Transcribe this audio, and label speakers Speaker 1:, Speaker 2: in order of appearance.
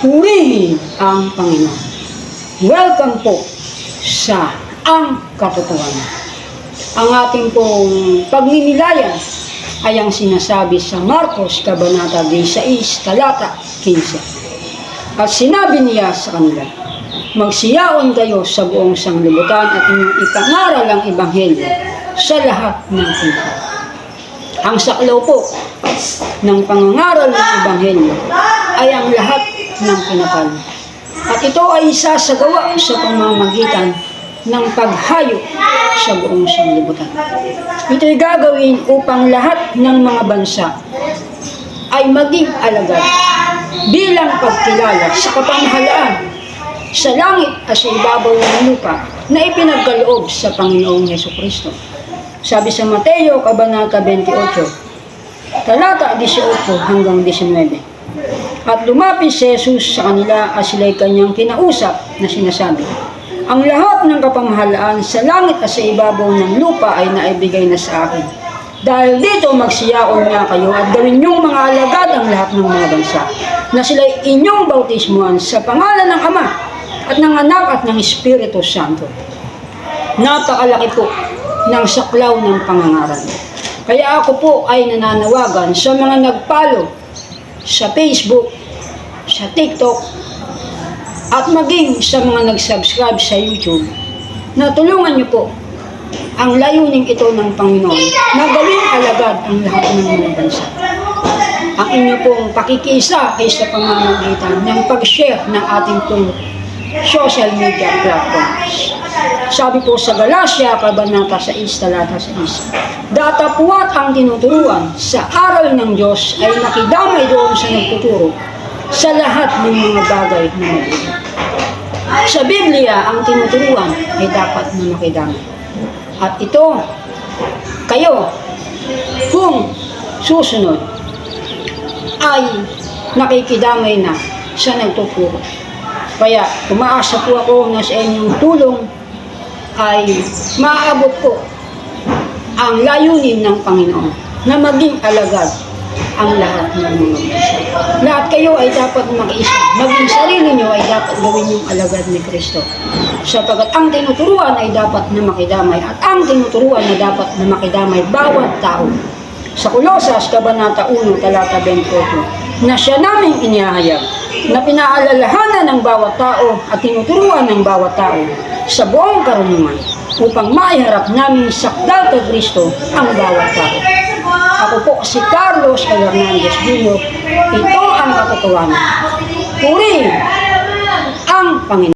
Speaker 1: Purihin ang Panginoon. Welcome po sa Ang Katotohanan. Ang ating pong pagninilayan ay ang sinasabi sa Marcos, Kabanata 16, Talata 15. At sinabi niya sa kanila, magsiyaon kayo sa buong sanglibutan at inyong ipangaral ang Ebanghelyo sa lahat ng tao. Ang saklaw po ng pangangaral ng Ebanghelyo ay ang lahat ng pinapal. At ito ay isasagawa sa pamamagitan ng paghayo sa buong sanglibutan. Ito'y gagawin upang lahat ng mga bansa ay maging alagad bilang pagkilala sa kapamahalaan sa langit at sa ibabaw ng lupa na ipinagkaloob sa Panginoong Hesukristo. Sabi sa Mateo, Kabanata 28, Talata 18 hanggang 19. At lumapit si Jesus sa kanila at sila'y kanyang kinausap na sinasabi, ang lahat ng kapamahalaan sa langit at sa ibabaw ng lupa ay naibigay na sa akin. Dahil dito magsiyaon nga kayo at gawin niyong mga alagad ang lahat ng mga bansa, na sila'y inyong bautismuhan sa pangalan ng Ama at ng Anak at ng Espiritu Santo. Napakalaki po ng saklaw ng pangangaral. Kaya ako po ay nananawagan sa mga nagpalo sa Facebook, sa TikTok, at maging sa mga nag-subscribe sa YouTube, na tulungan niyo po ang layuning ito ng Panginoon na gawing alagad ang lahat ng mga bansa. Ang inyo pong pakikisa ay sa pamamagitan ng pag-share ng ating pong social media platforms. Sabi po sa Galatia, Kabanata 6, Talata 6, datapwat ang tinuturuan sa aral ng Diyos ay nakidamay doon sa nagtuturo sa lahat ng mga bagay na mabuti. Sa Biblia, ang tinuturuan ay dapat na makidamay. At ito, kayo, kung susunod, ay nakikidamay na sa nagtuturo. Kaya, umaasa po ako na sa inyong tulong ay maaabot po ang layunin ng Panginoon na maging alagad ang lahat ng mga bansa. Lahat kayo ay dapat makiisa. Maging sarili nyo ay dapat gawin yung alagad ni Kristo. Sapagkat ang tinuturuan ay dapat na makidamay at ang tinuturuan na dapat na makidamay bawat tao. Sa Kolosas, Kabanata 1, Talata 28, na siya naming inihahayag na pinaalalahanan ng bawat tao at tinuturuan ng bawat tao sa buong karunungan upang maiharap namin sakdal kay Kristo ang bawat tao. Ako po si Carlos Hernandez Jr. Ito ang katotohanan. Purihin ang Panginoon.